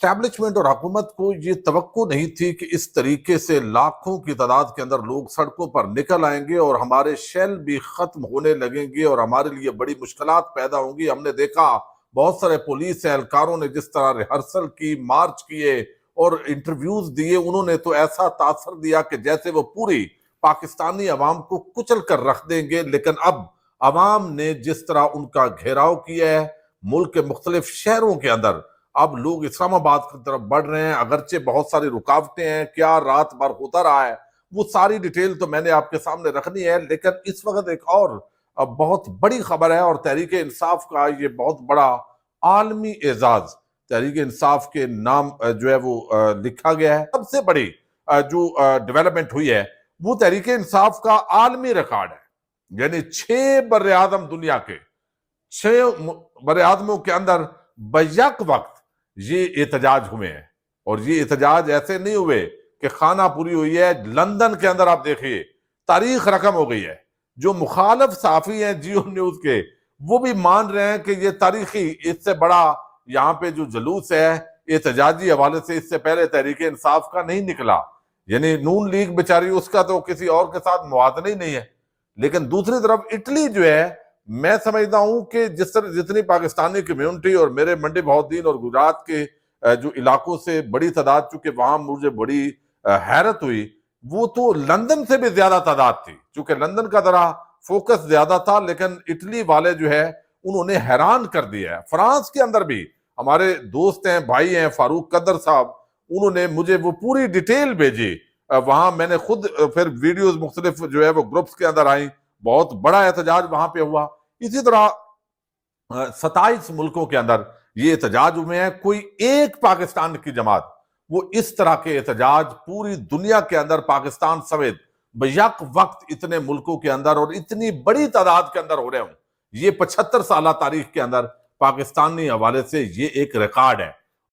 Establishment और हुकूमत को ये तवक्को नहीं थी कि इस तरीके से लाखों की तादाद के अंदर लोग सड़कों पर निकल आएंगे और हमारे शेल भी खत्म होने लगेंगे और हमारे लिए बड़ी मुश्किलात पैदा होंगी। हमने देखा बहुत सारे पुलिस एहलकारों ने जिस तरह रिहर्सल की, मार्च किए और इंटरव्यूज दिए, उन्होंने तो ऐसा तासर दिया कि जैसे वो पूरी पाकिस्तानी अवाम को कुचल कर रख देंगे। लेकिन अब अवाम ने जिस तरह उनका घेराव किया है मुल्क के मुख्तलिफ शहरों के अंदर, अब लोग इस्लामाबाद की तरफ बढ़ रहे हैं। अगरचे बहुत सारी रुकावटें हैं, क्या रात भर होता रहा है, वो सारी डिटेल तो मैंने आपके सामने रखनी है। लेकिन इस वक्त एक और बहुत बड़ी खबर है और तहरीक इंसाफ का ये बहुत बड़ा आलमी एजाज तहरीक इंसाफ के नाम जो है वो लिखा गया है। सबसे बड़ी जो डेवलपमेंट हुई है वो तहरीक इंसाफ का आलमी रिकॉर्ड है। यानी 6 बर्रे आज़म दुनिया के 6 बर्रे आज़मों के अंदर बैक वक्त ये एहतजाज हुए हैं। और ये एहतजाज ऐसे नहीं हुए कि खाना पूरी हुई है। लंदन के अंदर आप देखिए तारीख रकम हो गई है। जो मुखालफ साफी हैं जियो न्यूज के, वो भी मान रहे हैं कि ये तारीखी, इससे बड़ा यहाँ पे जो जुलूस है एहतजाजी हवाले से इससे पहले तहरीक इंसाफ का नहीं निकला। यानी नून लीग बेचारी, उसका तो किसी और के साथ मुआवजा ही नहीं है। लेकिन दूसरी तरफ इटली जो है, मैं समझता हूं कि जिस तरह जितनी पाकिस्तानी कम्युनिटी और मेरे मंडी बहाउद्दीन और गुजरात के जो इलाकों से बड़ी तादाद, चूंकि वहां मुझे बड़ी हैरत हुई, वो तो लंदन से भी ज्यादा तादाद थी। चूंकि लंदन का जरा फोकस ज्यादा था, लेकिन इटली वाले जो है उन्होंने हैरान कर दिया है। फ्रांस के अंदर भी हमारे दोस्त हैं, भाई हैं, फारूक कदर साहब, उन्होंने मुझे वो पूरी डिटेल भेजी। वहां मैंने खुद फिर वीडियोस मुख्तलिफ जो है वो ग्रुप्स के अंदर आई। बहुत बड़ा एहतजाज वहां पे हुआ। इसी तरह 27 मुल्कों के अंदर ये एहतजाज हुए हैं। कोई एक पाकिस्तान की जमात वो इस तरह के एहतजाज पूरी दुनिया के अंदर पाकिस्तान समेत बैक वक्त इतने मुल्कों के अंदर और इतनी बड़ी तादाद के अंदर हो रहे हों, ये 75 साल तारीख के अंदर पाकिस्तानी हवाले से ये एक रिकॉर्ड है।